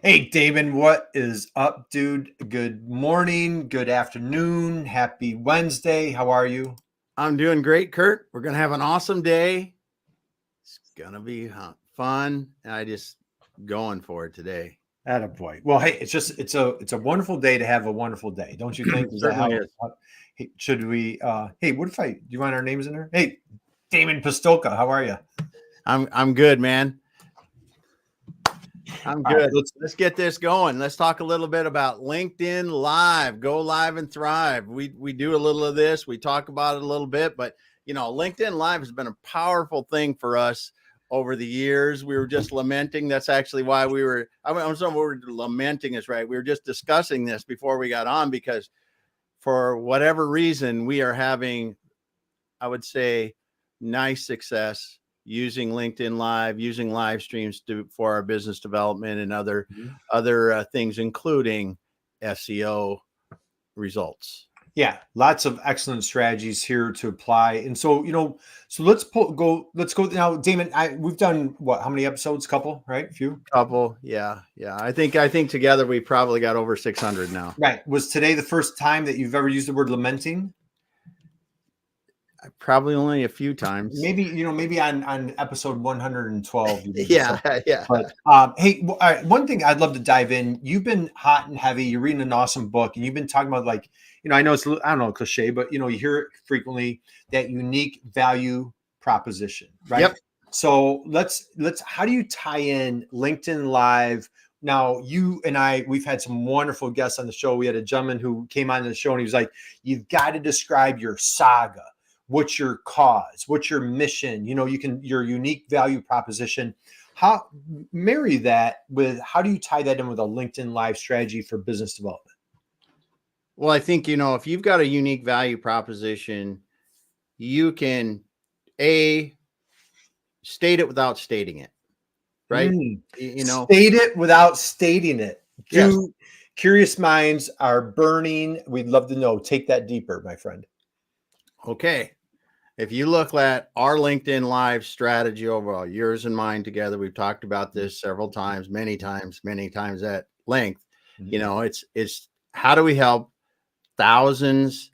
Hey, Damon, what is up, dude? Good morning, good afternoon, happy Wednesday. How are you? I'm doing great, Curt. We're going to have an awesome day. It's going to be fun. I just going for it today. Attaboy. Well, hey, it's a wonderful day to have a wonderful day, don't you think? Is that Certainly is. hey, should we hey, what if do you want our names in there? Hey, Damon Pistolka, how are you? I'm good, man. I'm All right, good. Let's get this going. Let's talk a little bit about LinkedIn Live. Go live and thrive. We do a little of this. We talk about it a little bit, but LinkedIn Live has been a powerful thing for us over the years. We were just lamenting. That's actually why we were. I'm sorry, we were lamenting is right. We were just discussing this before we got on because for whatever reason we are having, I would say, nice success using LinkedIn Live, using live streams for our business development and other things, including SEO results. Yeah, lots of excellent strategies here to apply. And so, so let's go now, Damon. We've done what, how many episodes? Couple, right? A few? Couple, yeah. I think together we probably got over 600 now. Right. Was today the first time that you've ever used the word lamenting? Probably only a few times. Maybe on episode 112. Yeah. But hey, one thing I'd love to dive in. You've been hot and heavy. You're reading an awesome book, and you've been talking about, like, I know it's, I don't know, cliche, but you hear it frequently, that unique value proposition, right? Yep. So let's how do you tie in LinkedIn Live? Now, you and we've had some wonderful guests on the show. We had a gentleman who came on the show and he was like, you've got to describe your saga. What's your cause? What's your mission? Your unique value proposition. How marry that with, how do you tie that in with a LinkedIn Live strategy for business development? Well, I think, if you've got a unique value proposition, you can state it without stating it, right? State it without stating it. Yes. Curious minds are burning. We'd love to know. Take that deeper, my friend. Okay. If you look at our LinkedIn Live strategy overall, yours and mine together, we've talked about this several times, many times at length. It's how do we help thousands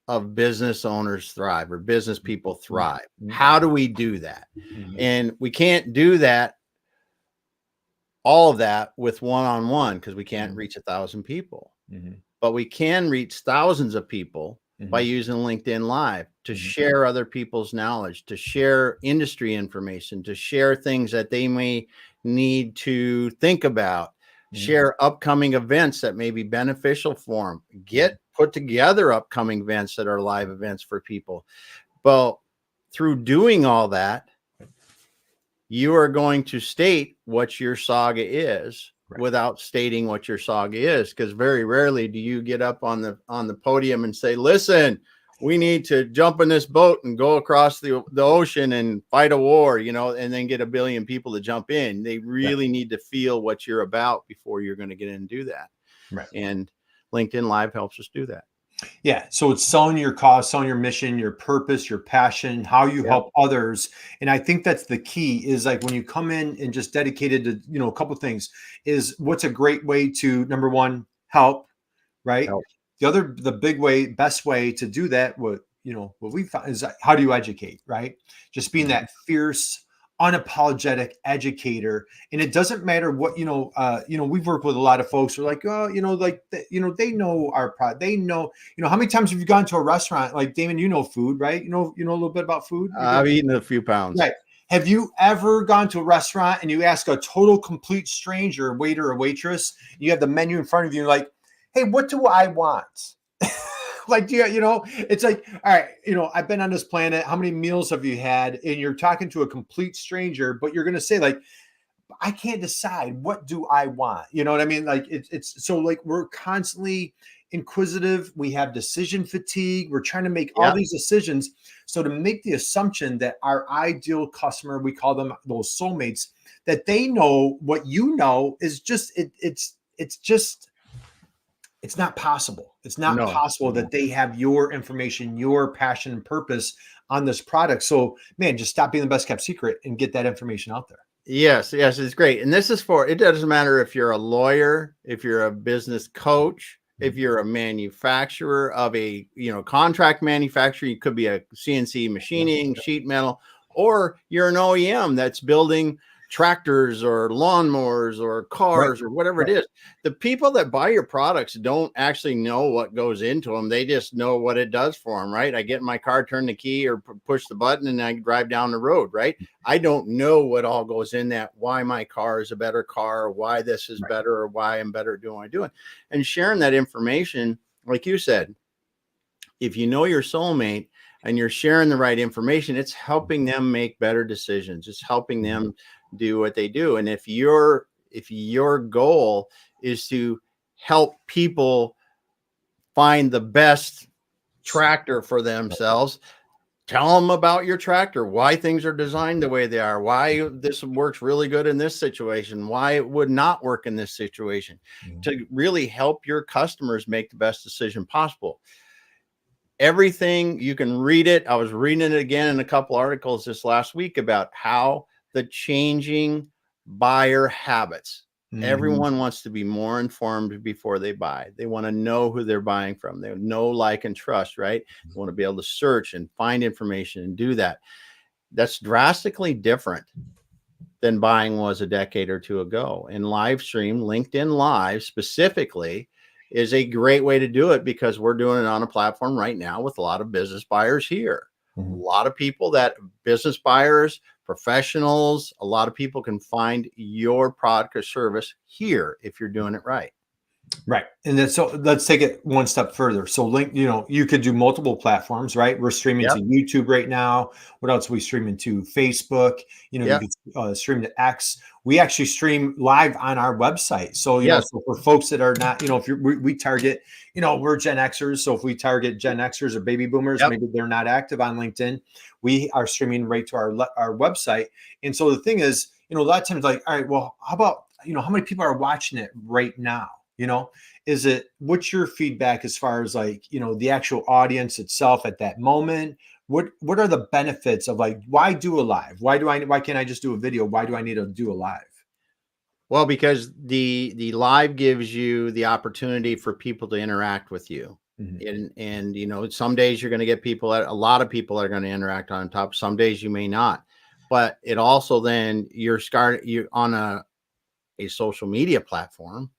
of business owners thrive, or business people thrive? How do we do that? And we can't do that, all of that, with one-on-one, because we can't reach 1,000 people, but we can reach thousands of people by using LinkedIn Live to share other people's knowledge, to share industry information, to share things that they may need to think about, share upcoming events that may be beneficial for them, put together upcoming events that are live events for people. Well, through doing all that, you are going to state what your saga is, without stating what your saga is, because very rarely do you get up on the podium and say, listen, we need to jump in this boat and go across the ocean and fight a war, and then get 1 billion people to jump in. They really need to feel what you're about before you're going to get in and do that. Right. And LinkedIn Live helps us do that. Yeah. So it's selling your cause, selling your mission, your purpose, your passion, how you help others. And I think that's the key, is like when you come in and just dedicated to, a couple of things, is what's a great way to, number one, help, right? Help. The best way to do that, what we found is, how do you educate, right? Just being that fierce, unapologetic educator. And it doesn't matter what, we've worked with a lot of folks who are like, oh, they know our product. They know, how many times have you gone to a restaurant? Like, Damon, food, right? You know a little bit about food. I've eaten a few pounds. Right. Have you ever gone to a restaurant and you ask a total complete stranger, waiter or waitress, you have the menu in front of you, like, hey, what do I want? Like, it's like, all right, I've been on this planet. How many meals have you had? And you're talking to a complete stranger, but you're going to say, like, I can't decide. What do I want? You know what I mean? Like, it's so, like, we're constantly inquisitive. We have decision fatigue. We're trying to make all these decisions. So to make the assumption that our ideal customer, we call them those soulmates, that they know what is just, it's not possible. It's not possible that they have your information, your passion and purpose on this product. So, man, just stop being the best kept secret and get that information out there. Yes, yes, it's great. And this is for, it doesn't matter if you're a lawyer, if you're a business coach, if you're a manufacturer of a, contract manufacturer, you could be a CNC machining, sheet metal, or you're an OEM that's building tractors or lawnmowers or cars or whatever it is. The people that buy your products don't actually know what goes into them. They just know what it does for them, right? I get in my car, turn the key or push the button and I drive down the road, right? I don't know what all goes in that, why my car is a better car, or why this is better, or why I'm better doing what I'm doing. And sharing that information, like you said, if you know your soulmate and you're sharing the right information, it's helping them make better decisions. It's helping them do what they do. And if your goal is to help people find the best tractor for themselves, tell them about your tractor, why things are designed the way they are, why this works really good in this situation, why it would not work in this situation, to really help your customers make the best decision possible. Everything, you can read it. I was reading it again in a couple articles this last week about how the changing buyer habits. Everyone wants to be more informed before they buy. They want to know who they're buying from. They know, like, and trust, right? They want to be able to search and find information and do that. That's drastically different than buying was a decade or two ago. And live stream, LinkedIn Live specifically, is a great way to do it because we're doing it on a platform right now with a lot of business buyers here. A lot of people that business buyers, professionals, a lot of people can find your product or service here if you're doing it right. Right. And then, so let's take it one step further. So you could do multiple platforms, right? We're streaming to YouTube right now. What else are we streaming to? Facebook, you could stream to X. We actually stream live on our website. So, so for folks that are not, if we target, we're Gen Xers. So if we target Gen Xers or baby boomers, maybe they're not active on LinkedIn, we are streaming right to our website. And so the thing is, a lot of times like, all right, well, how about, how many people are watching it right now? What's your feedback as far as like, the actual audience itself at that moment? What are the benefits of like, why do a live? Why can't I just do a video? Why do I need to do a live? Well, because the live gives you the opportunity for people to interact with you. And some days you're going to get a lot of people are going to interact on top. Some days you may not, but it also, then you're on a social media platform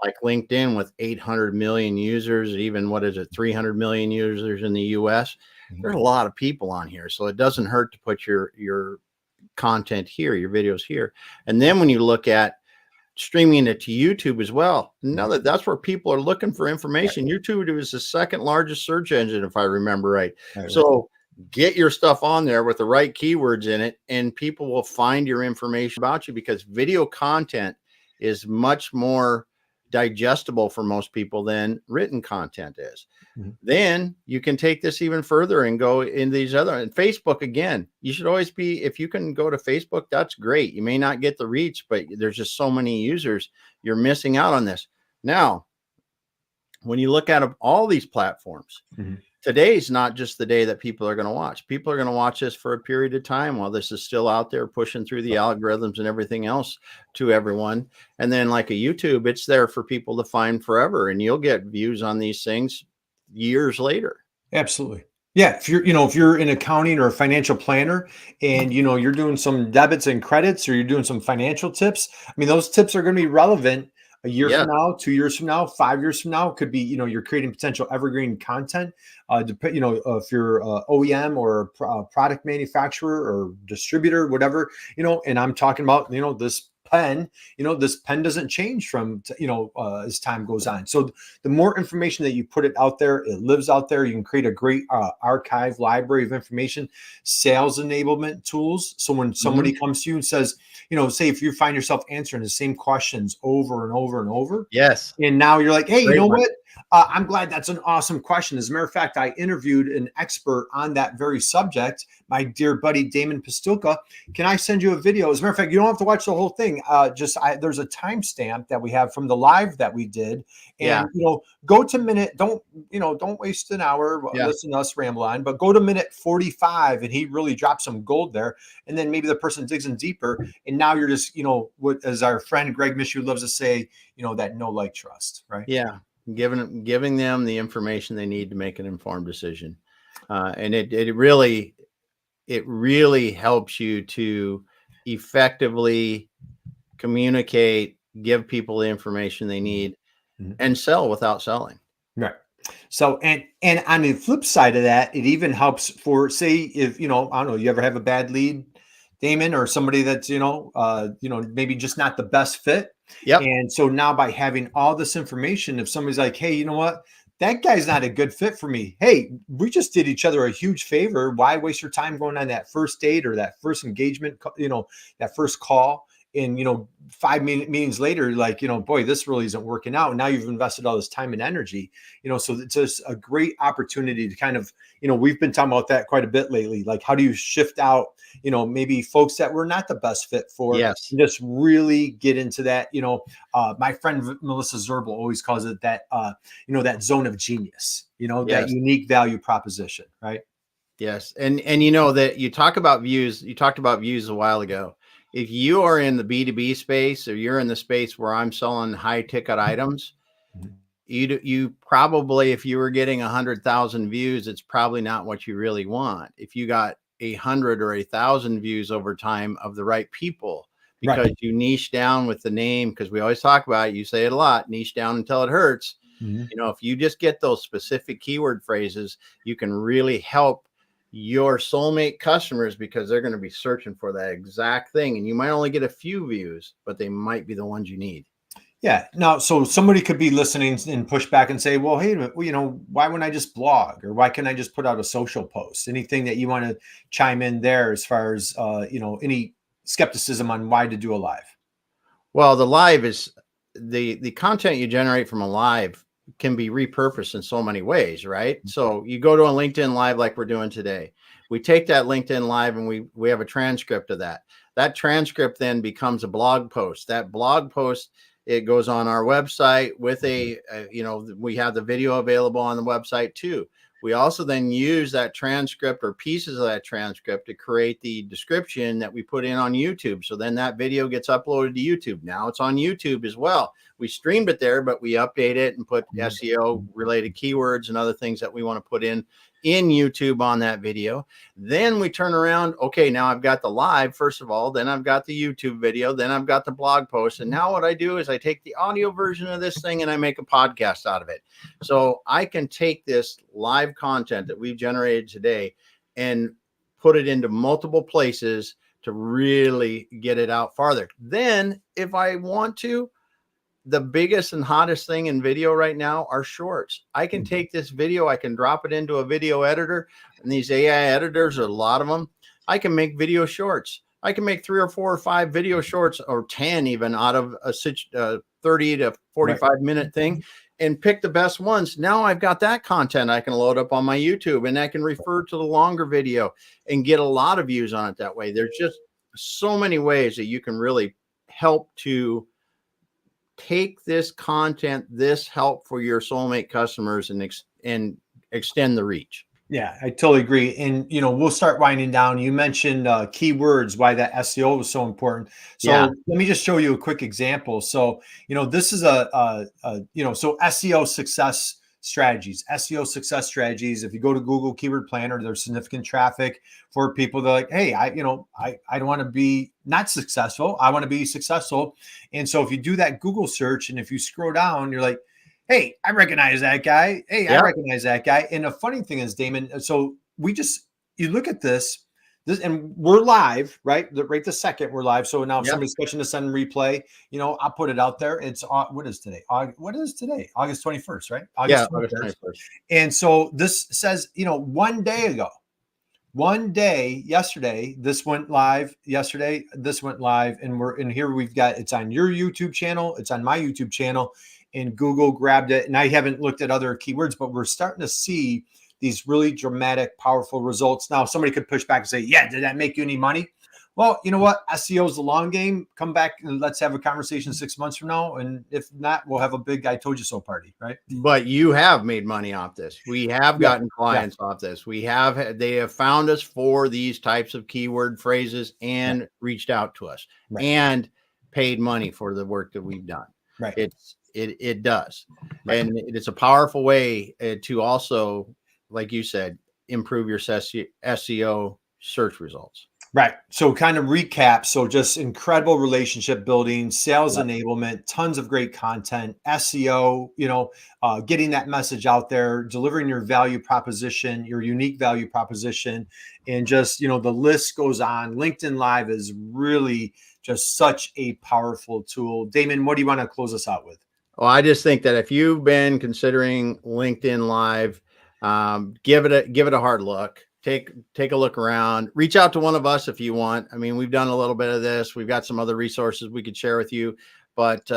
like LinkedIn with 800 million users, even 300 million users in the US. There's a lot of people on here. So it doesn't hurt to put your content here, your videos here. And then when you look at streaming it to YouTube as well, now that's where people are looking for information. YouTube is the second largest search engine, if I remember right. So get your stuff on there with the right keywords in it, and people will find your information about you, because video content is much more digestible for most people than written content is. Then you can take this even further and go in these other, and Facebook, again, you should always be, if you can go to Facebook, that's great. You may not get the reach, but there's just so many users, you're missing out on this. Now, when you look at all these platforms, today's not just the day that people are going to watch. People are going to watch this for a period of time while this is still out there pushing through the algorithms and everything else to everyone. And then like a YouTube, it's there for people to find forever, and you'll get views on these things years later. Absolutely. Yeah. If you're in accounting or a financial planner and, you're doing some debits and credits, or you're doing some financial tips, I mean, those tips are going to be relevant a year from now, 2 years from now, 5 years from now. It could be, you're creating potential evergreen content. If you're OEM or a product manufacturer or distributor, whatever, and I'm talking about, this pen, this pen doesn't change from, as time goes on. So the more information that you put it out there, it lives out there. You can create a great archive library of information, sales enablement tools. So when somebody comes to you and says, say if you find yourself answering the same questions over and over and over. Yes. And now you're like, hey, you know what? I'm glad. That's an awesome question. As a matter of fact, I interviewed an expert on that very subject, my dear buddy Damon Pastilka. Can I send you a video? As a matter of fact, you don't have to watch the whole thing. There's a timestamp that we have from the live that we did, Yeah. and go to minute. Don't waste an hour. Yeah. Listen to us ramble on, but go to minute 45, and he really drops some gold there. And then maybe the person digs in deeper, and now you're just what, as our friend Greg Mishu loves to say, that know, like, trust, right? Yeah. Giving them the information they need to make an informed decision. And it really helps you to effectively communicate, give people the information they need, and sell without selling. Right. So, and on the flip side of that, it even helps for, say, if, I don't know, you ever have a bad lead, Damon, or somebody that's, maybe just not the best fit. Yep. And so now by having all this information, if somebody's like, hey, you know what, that guy's not a good fit for me. Hey, we just did each other a huge favor. Why waste your time going on that first date or that first engagement, that first call? And 5 meetings later, like, boy, this really isn't working out. Now you've invested all this time and energy, so it's just a great opportunity to kind of, we've been talking about that quite a bit lately. Like, how do you shift out, maybe folks that we're not the best fit for? Yes. And just really get into that. My friend Melissa Zerbel always calls it that, that zone of genius, Yes. that unique value proposition, right? Yes. And that you talked about views a while ago. If you are in the B2B space, or you're in the space where I'm selling high ticket items, you probably, if you were getting 100,000 views, it's probably not what you really want. If you got 100 or 1,000 views over time of the right people, because you niche down with the name, because we always talk about it, you say it a lot, niche down until it hurts. If you just get those specific keyword phrases, you can really help your soulmate customers, because they're going to be searching for that exact thing. And you might only get a few views, but they might be the ones you need. Yeah. Now, so somebody could be listening and push back and say, well, hey, why wouldn't I just blog, or why can't I just put out a social post? Anything that you want to chime in there as far as, any skepticism on why to do a live? Well, the live is the content you generate from a live can be repurposed in so many ways, right? So you go to a LinkedIn live like we're doing today. We take that LinkedIn live and we have a transcript of that. That transcript then becomes a blog post. That blog post, it goes on our website with we have the video available on the website too. We also then use that transcript or pieces of that transcript to create the description that we put in on YouTube. So then that video gets uploaded to YouTube. Now it's on YouTube as well. We streamed it there, but we update it and put SEO related keywords and other things that we want to put in YouTube on that video. Then we turn around. Okay, now I've got the live, first of all, then I've got the YouTube video, then I've got the blog post. And now what I do is I take the audio version of this thing and I make a podcast out of it. So I can take this live content that we've generated today and put it into multiple places to really get it out farther. Then if I want to, the biggest and hottest thing in video right now are shorts. I can take this video, I can drop it into a video editor, and these AI editors, a lot of them, I can make video shorts. I can make 3 or 4 or 5 video shorts, or 10 even, out of a 30 to 45 minute thing, and pick the best ones. Now I've got that content I can load up on my YouTube, and I can refer to the longer video and get a lot of views on it that way. There's just so many ways that you can really help to take this content, this help for your soulmate customers, and extend the reach. Yeah, I totally agree. And, we'll start winding down. You mentioned keywords, why that SEO was so important. So let me just show you a quick example. So, this is so SEO success strategies. If you go to Google Keyword Planner, there's significant traffic for people that are like, hey, I don't want to be not successful. I want to be successful. And so if you do that Google search, and if you scroll down, you're like, hey, I recognize that guy. Hey, I recognize that guy. And the funny thing is, Damon, so you look at this, and we're live, right? Right this second, we're live. So now if somebody's catching this on replay, I'll put it out there. It's what is today? August 21st, right? August 21st. And so this says, one day yesterday, this went live. Yesterday, this went live, and here we've got, it's on your YouTube channel, it's on my YouTube channel. and Google grabbed it. And I haven't looked at other keywords, but we're starting to see these really dramatic, powerful results. Now, somebody could push back and say, yeah, did that make you any money? Well, you know what? SEO is the long game. Come back and let's have a conversation 6 months from now. And if not, we'll have a big I told you so party, right? But you have made money off this. We have gotten clients off this. They have found us for these types of keyword phrases and reached out to us and paid money for the work that we've done. Right. It does. And it's a powerful way to also, like you said, improve your SEO search results. Right. So kind of recap. So just incredible relationship building, sales enablement, tons of great content, SEO, getting that message out there, delivering your value proposition, your unique value proposition. And just, the list goes on. LinkedIn Live is really just such a powerful tool. Damon, what do you want to close us out with? Well, I just think that if you've been considering LinkedIn Live, give it a hard look. Take a look around, reach out to one of us if you want. I mean, we've done a little bit of this. We've got some other resources we could share with you, but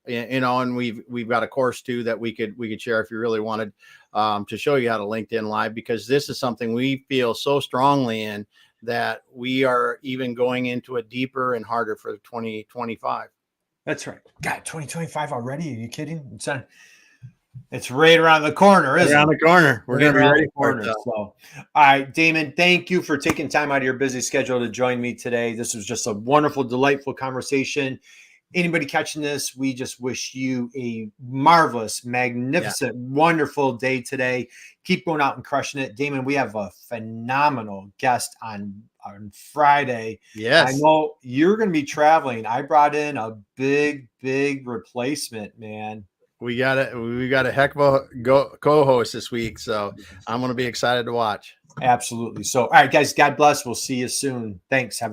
and we've got a course too that we could share if you really wanted to show you how to LinkedIn Live, because this is something we feel so strongly in that we are even going into it deeper and harder for 2025. That's right. God, 2025 already? Are you kidding? It's right around the corner, isn't it? Around the corner. We're going to be ready for it. So, all right, Damon, thank you for taking time out of your busy schedule to join me today. This was just a wonderful, delightful conversation. Anybody catching this, we just wish you a marvelous, magnificent, wonderful day today. Keep going out and crushing it. Damon, we have a phenomenal guest on Friday. Yes. I know you're going to be traveling. I brought in a big replacement, man. We got a heck of a co-host this week, so I'm going to be excited to watch. Absolutely. So, all right, guys, God bless. We'll see you soon. Thanks. Have a